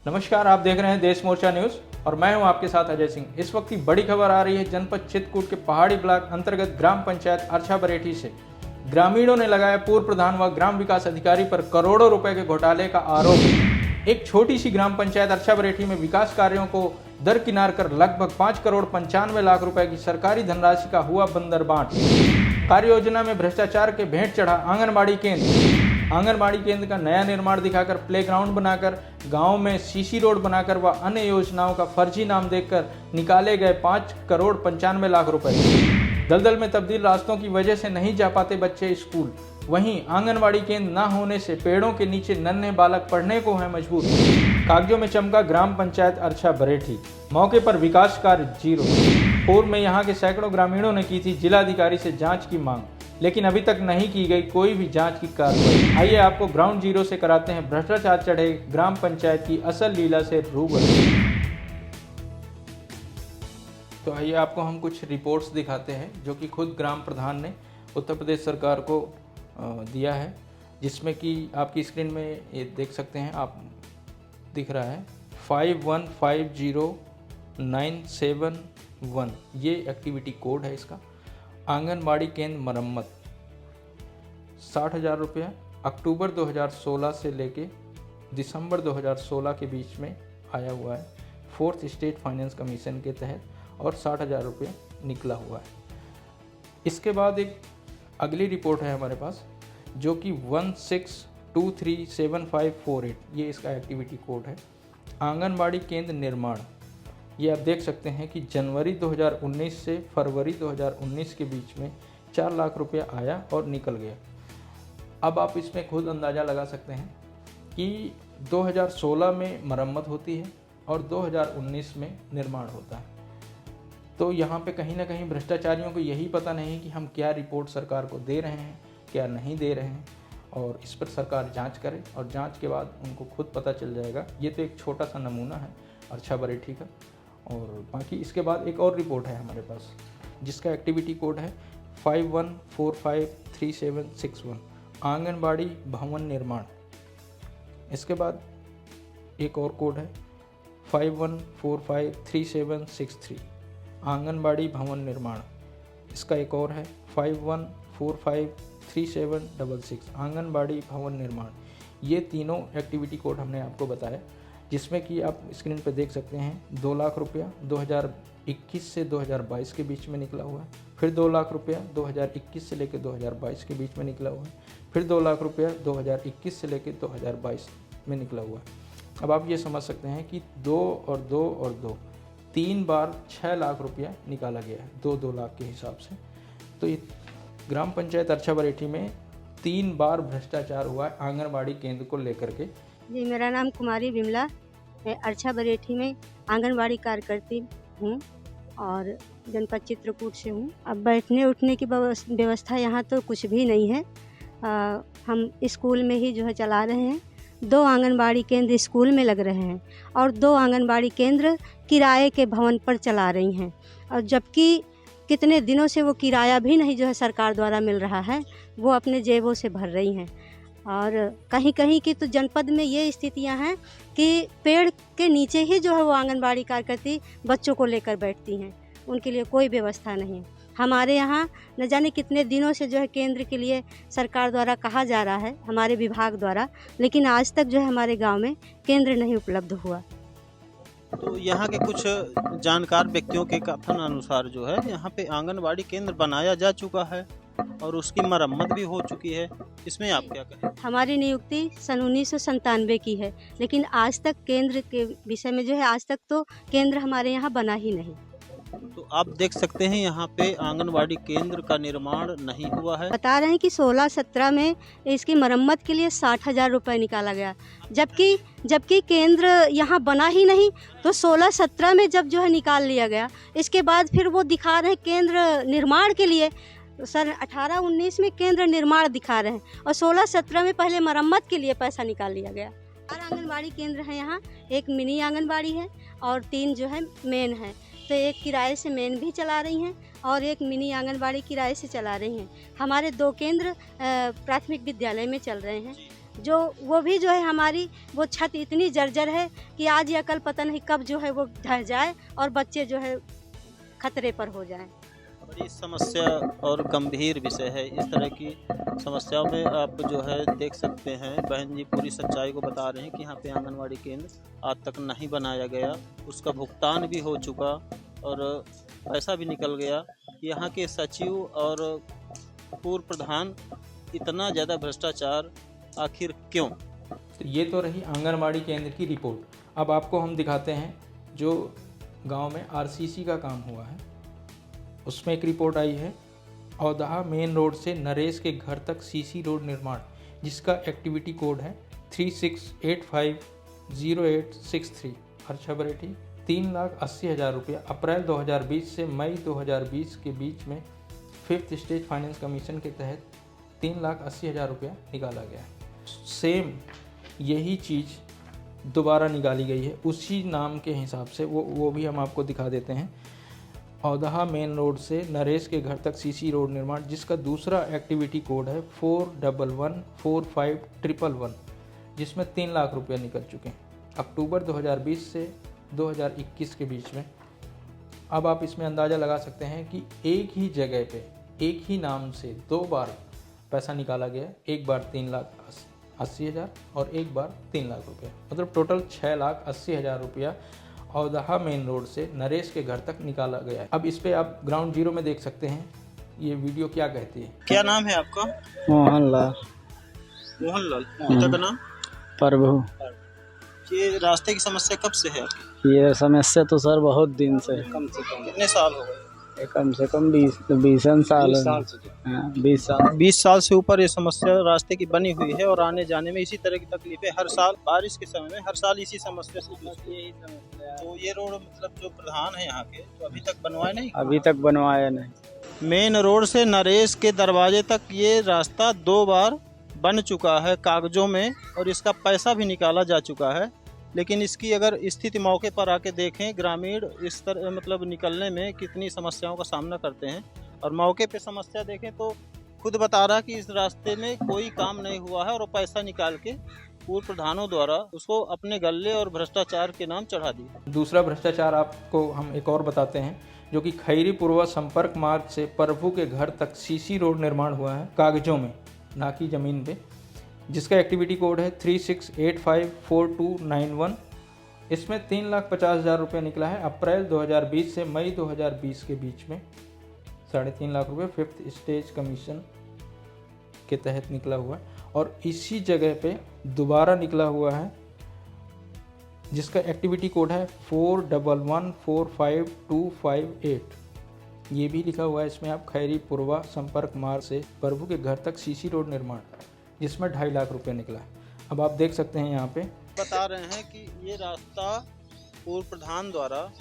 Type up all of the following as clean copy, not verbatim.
नमस्कार, आप देख रहे हैं देश मोर्चा न्यूज़ और मैं हूं आपके साथ अजय सिंह। इस वक्त की बड़ी खबर आ रही है जनपद चित्रकूट के पहाड़ी ब्लॉक अंतर्गत ग्राम पंचायत अर्छा बरेठी से। ग्रामीणों ने लगाया पूर्व प्रधान व ग्राम विकास अधिकारी पर करोड़ों रुपए के घोटाले का आरोप। एक छोटी सी ग्राम पंचायत अर्छा बरेठी में विकास कार्यों को दरकिनार कर लगभग 5,95,00,000 रुपए की सरकारी धनराशि का हुआ बंदरबांट। कार्य योजना में भ्रष्टाचार के भेंट चढ़ा आंगनबाड़ी केंद्र। आंगनबाड़ी केंद्र का नया निर्माण दिखाकर प्लेग्राउंड बनाकर गांव में सीसी रोड बनाकर व अन्य योजनाओं का फर्जी नाम देकर निकाले गए 5,95,00,000 रुपए। दलदल में तब्दील रास्तों की वजह से नहीं जा पाते बच्चे स्कूल। वहीं आंगनबाड़ी केंद्र न होने से पेड़ों के नीचे नन्हे बालक पढ़ने को है मजबूर। कागजों में चमका ग्राम पंचायत अर्छा बरेठी, मौके पर विकास कार्य जीरो। पूर्व में यहाँ के सैकड़ों ग्रामीणों ने की थी जिलाधिकारी से जांच की मांग, लेकिन अभी तक नहीं की गई कोई भी जांच की कार्रवाई। आइए आपको ग्राउंड जीरो से कराते हैं भ्रष्टाचार चढ़े ग्राम पंचायत की असल लीला से रूबरू। तो आइए आपको हम कुछ रिपोर्ट्स दिखाते हैं जो कि खुद ग्राम प्रधान ने उत्तर प्रदेश सरकार को दिया है, जिसमें कि आपकी स्क्रीन में ये देख सकते हैं, आप दिख रहा है 51509711, ये एक्टिविटी कोड है इसका। आंगनबाड़ी केंद्र मरम्मत 60,000 रुपया अक्टूबर 2016 से लेके दिसंबर 2016 के बीच में आया हुआ है फोर्थ स्टेट फाइनेंस कमीशन के तहत, और 60,000 रुपये निकला हुआ है। इसके बाद एक अगली रिपोर्ट है हमारे पास जो कि 16237548, ये इसका एक्टिविटी कोड है। आंगनबाड़ी केंद्र निर्माण, ये आप देख सकते हैं कि जनवरी 2019 से फरवरी 2019 के बीच में 4 लाख रुपया आया और निकल गया। अब आप इसमें खुद अंदाज़ा लगा सकते हैं कि 2016 में मरम्मत होती है और 2019 में निर्माण होता है। तो यहाँ पे कहीं ना कहीं भ्रष्टाचारियों को यही पता नहीं कि हम क्या रिपोर्ट सरकार को दे रहे हैं, क्या नहीं दे रहे हैं, और इस पर सरकार जांच करे और जांच के बाद उनको खुद पता चल जाएगा। ये तो एक छोटा सा नमूना है अर्छा बरेठी का, और बाकी इसके बाद एक और रिपोर्ट है हमारे पास जिसका एक्टिविटी कोड है 51453761, आंगनबाड़ी भवन निर्माण। इसके बाद एक और कोड है 51453763, आंगनबाड़ी भवन निर्माण। इसका एक और है 51453766, आंगनबाड़ी भवन निर्माण। ये तीनों एक्टिविटी कोड हमने आपको बताया, जिसमें कि आप स्क्रीन पर देख सकते हैं 2 लाख रुपया 2021 से 2022 के बीच में निकला हुआ है, फिर 2 लाख रुपया 2021 से लेकर 2022 के बीच में निकला हुआ है, फिर 2 लाख रुपया 2021 से लेकर 2022 में निकला हुआ है। अब आप ये समझ सकते हैं कि 2 और 2 और 2 3 बार 6 लाख रुपया निकाला गया है, 2-2 लाख के हिसाब से। तो ये ग्राम पंचायत अर्छा बरेठी में 3 बार भ्रष्टाचार हुआ है आंगनबाड़ी केंद्र को लेकर के। जी, मेरा नाम कुमारी विमला, मैं अर्छा बरेठी में आंगनबाड़ी कार्यकर्ती हूँ और जनपद चित्रकूट से हूँ। अब बैठने उठने की व्यवस्था यहाँ तो कुछ भी नहीं है। हम स्कूल में ही जो है चला रहे हैं। 2 आंगनबाड़ी केंद्र स्कूल में लग रहे हैं और 2 आंगनबाड़ी केंद्र किराए के भवन पर चला रही हैं, और जबकि कितने दिनों से वो किराया भी नहीं जो है सरकार द्वारा मिल रहा है, वो अपने जेबों से भर रही हैं। और कहीं कहीं की तो जनपद में ये स्थितियां हैं कि पेड़ के नीचे ही जो है वो आंगनबाड़ी कार्यकर्ती बच्चों को लेकर बैठती हैं, उनके लिए कोई व्यवस्था नहीं है। हमारे यहाँ न जाने कितने दिनों से जो है केंद्र के लिए सरकार द्वारा कहा जा रहा है, हमारे विभाग द्वारा, लेकिन आज तक जो है हमारे गांव में केंद्र नहीं उपलब्ध हुआ। तो यहाँ के कुछ जानकार व्यक्तियों के कथन अनुसार जो है यहाँ पे आंगनबाड़ी केंद्र बनाया जा चुका है और उसकी मरम्मत भी हो चुकी है, इसमें आप क्या कहें? हमारी नियुक्ति सन 1997 की है, लेकिन आज तक केंद्र के विषय में जो है आज तक तो केंद्र हमारे यहाँ बना ही नहीं। तो आप देख सकते हैं यहाँ पे आंगनबाड़ी केंद्र का निर्माण नहीं हुआ है। बता रहे हैं कि 16-17 में इसकी मरम्मत के लिए 60,000 रुपये निकाला गया, जबकि केंद्र यहाँ बना ही नहीं। तो 16-17 में जब जो है निकाल लिया गया, इसके बाद फिर वो दिखा रहे हैं केंद्र निर्माण के लिए। तो सर 18-19 में केंद्र निर्माण दिखा रहे हैं और 16-17 में पहले मरम्मत के लिए पैसा निकाल लिया गया। 4 आंगनबाड़ी केंद्र हैं यहाँ, एक मिनी आंगनबाड़ी है और 3 जो है मेन है। तो एक किराए से मेन भी चला रही हैं और एक मिनी आंगनबाड़ी किराए से चला रही हैं। हमारे 2 केंद्र प्राथमिक विद्यालय में चल रहे हैं जो वो भी जो है हमारी वो छत इतनी जर्जर है कि आज या कल पता नहीं कब जो है वो ढह जाए और बच्चे जो है खतरे पर हो जाएं। बड़ी समस्या और गंभीर विषय है। इस तरह की समस्याओं में आप जो है देख सकते हैं, बहन जी पूरी सच्चाई को बता रहे हैं कि यहाँ पे आंगनवाड़ी केंद्र आज तक नहीं बनाया गया, उसका भुगतान भी हो चुका और पैसा भी निकल गया। यहाँ के सचिव और पूर्व प्रधान इतना ज़्यादा भ्रष्टाचार आखिर क्यों? तो ये तो रही आंगनबाड़ी केंद्र की रिपोर्ट। अब आपको हम दिखाते हैं जो गांव में आरसीसी का काम हुआ है, उसमें एक रिपोर्ट आई है। औदहा मेन रोड से नरेश के घर तक सीसी रोड निर्माण, जिसका एक्टिविटी कोड है 36850863। अर्छा बरेठी 3,80,000 रुपया अप्रैल 2020 से मई 2020 के बीच में 5th स्टेज फाइनेंस कमीशन के तहत 3,80,000 रुपया निकाला गया है। सेम यही चीज़ दोबारा निकाली गई है उसी नाम के हिसाब से, वो भी हम आपको दिखा देते हैं। औदहा मेन रोड से नरेश के घर तक सीसी रोड निर्माण, जिसका दूसरा एक्टिविटी कोड है 411451, जिसमें 3 लाख रुपया निकल चुके हैं अक्टूबर 2020 से 2021 के बीच में। अब आप इसमें अंदाज़ा लगा सकते हैं कि एक ही जगह पे एक ही नाम से 2 बार पैसा निकाला गया, एक बार 3,80,000 और एक बार 3 लाख रुपया, मतलब टोटल 6,80,000 रुपया औदहा मेन रोड से नरेश के घर तक निकाला गया है। अब इस पे आप ग्राउंड जीरो में देख सकते हैं ये वीडियो क्या कहती है। क्या नाम है आपका? मोहनलाल। मोहनलाल। पिता का नाम? प्रभु। ये रास्ते की समस्या कब से है आपकी? ये समस्या तो सर बहुत दिन से है। कम से कम कितने साल हो गए? कम से कम 20 साल। 20 साल। 20 साल से ऊपर ये समस्या रास्ते की बनी हुई है और आने जाने में इसी तरह की तकलीफें हर साल बारिश के समय में हर साल इसी समस्या से जूझते हैं। तो ये रोड मतलब जो प्रधान है यहाँ के तो अभी तक बनवाए नहीं? अभी तक बनवाया नहीं। मेन रोड से नरेश के दरवाजे तक ये रास्ता 2 बार बन चुका है कागजों में और इसका पैसा भी निकाला जा चुका है, लेकिन इसकी अगर स्थिति मौके पर आके देखें, ग्रामीण इस तरह मतलब निकलने में कितनी समस्याओं का सामना करते हैं और मौके पे समस्या देखें तो खुद बता रहा कि इस रास्ते में कोई काम नहीं हुआ है और पैसा निकाल के पूर्व प्रधानों द्वारा उसको अपने गले और भ्रष्टाचार के नाम चढ़ा दिया। दूसरा भ्रष्टाचार आपको हम एक और बताते हैं, जो कि खैरी पूर्वा संपर्क मार्ग से प्रभु के घर तक सीसी रोड निर्माण हुआ है कागजों में, ना कि ज़मीन पे, जिसका एक्टिविटी कोड है 36854291। इसमें 3,50,000 रुपये निकला है अप्रैल 2020 से मई 2020 के बीच में। 3.5 लाख रुपये 5th स्टेज कमीशन के तहत निकला हुआ है और इसी जगह पे दोबारा निकला हुआ है, जिसका एक्टिविटी कोड है 41145258। ये भी लिखा हुआ है इसमें आप खैरी पूर्वा संपर्क मार्ग से प्रभु के घर तक सीसी रोड निर्माण, जिसमें 2.5 लाख रुपए निकला है। अब आप देख सकते हैं यहाँ पे बता रहे हैं कि ये रास्ता पूर्व प्रधान द्वारा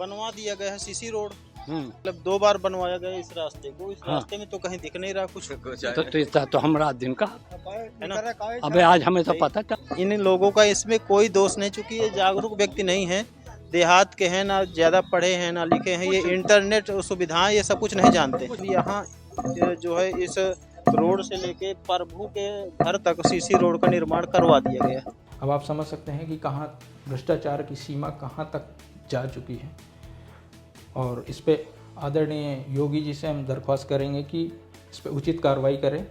बनवा दिया गया है सीसी रोड, मतलब 2 बार बनवाया गया इस रास्ते को। इस रास्ते में तो कहीं दिख नहीं रहा कुछ तो हमरा दिन का है ना। अबे आज हमें तो पता था। इन लोगों का इसमें कोई दोष नहीं, चूंकि ये जागरूक व्यक्ति नहीं है, देहात के हैं, ना ज़्यादा पढ़े हैं ना लिखे हैं, ये इंटरनेट सुविधाएं ये सब कुछ नहीं जानते। यहाँ जो है इस रोड से लेके प्रभु के घर तक सीसी रोड का निर्माण करवा दिया गया। अब आप समझ सकते हैं कि कहाँ भ्रष्टाचार की सीमा कहाँ तक जा चुकी है। और इस पे आदरणीय योगी जी से हम दरख्वास्त करेंगे कि इस पे उचित कार्रवाई करें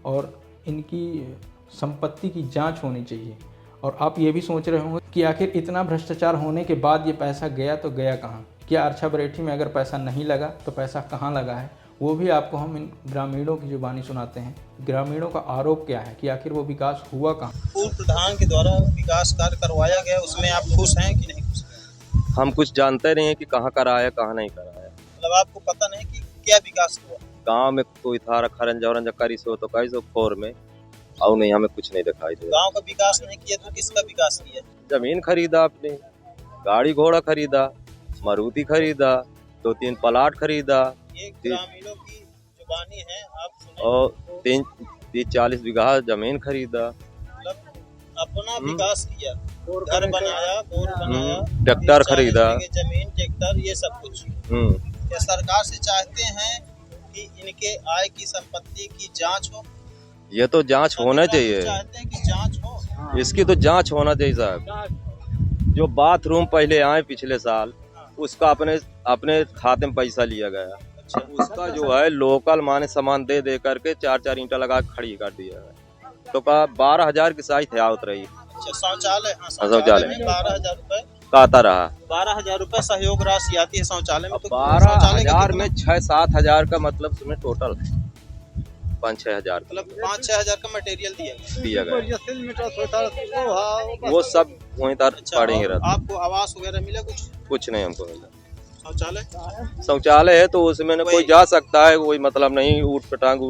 और इनकी संपत्ति की जांच होनी चाहिए। और आप ये भी सोच रहे होंगे कि आखिर इतना भ्रष्टाचार होने के बाद ये पैसा गया तो गया कहाँ? क्या अर्छा बरेठी में अगर पैसा नहीं लगा तो पैसा कहाँ लगा है? वो भी आपको हम इन ग्रामीणों की जुबानी सुनाते हैं। ग्रामीणों का आरोप क्या है कि आखिर वो विकास हुआ कहाँ? पूर्व प्रधान के द्वारा विकास कार्य करवाया गया, उसमें आप खुश हैं कि नहीं खुश? हम कुछ जानते नहीं है कि कहाँ कराया कहाँ नहीं कराया। मतलब आपको पता नहीं कि क्या विकास हुआ? गांव में कोई था खरंजा करी सो तो कई सो फोर में और नहीं, हमें कुछ नहीं दिखाई दे। गांव का विकास नहीं किया तो किसका विकास किया? जमीन खरीदा आपने, गाड़ी घोड़ा खरीदा, मारुति खरीदा, 2-3 प्लाट खरीदा, ये ग्रामीणों की जुबानी है, आप सुने। और 30-40 बीघा जमीन खरीदा। मतलब अपना विकास किया, घर बनाया, बोर बनाया, ट्रैक्टर खरीदा, जमीन ट्रैक्टर ये सब कुछ। ये सरकार से चाहते हैं कि इनके आय की संपत्ति की जांच हो ये तो जांच होना चाहिए, चाहते हैं कि जांच हो। इसकी तो जांच होना चाहिए साहब। जो बाथरूम पहले आए पिछले साल, उसका अपने खाते में पैसा लिया गया। उसका जो है लोकल माने सामान दे दे करके 4-4 ईंटा लगा के खड़ी कर दिया है। तो कहा 12,000 की साई थे आवत रही। अच्छा, शौचालय, हाँ, शौचालय में 12,000 रुपए कहता रहा। 12,000 रुपए सहयोग राशि आती है शौचालय में। तो 12,000 में 6-7,000 का मतलब उसमें टोटल 5-6 हजार मतलब 5-6 हजार का मटेरियल दिया गया। वो सब वहीं तक पड़ेंगे रहते। आपको आवास वगैरह मिला? कुछ नहीं हमको मिला। शौचालय है तो उसमें न कोई जा सकता है, कोई मतलब नहीं, ऊट पटांग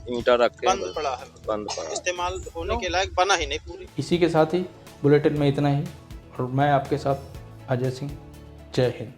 ईंटा रख के बंद पड़ा है, बंद पड़ा, इस्तेमाल होने के लायक बना ही नहीं पूरी। इसी के साथ ही बुलेटिन में इतना ही, और मैं आपके साथ अजय सिंह। जय हिंद।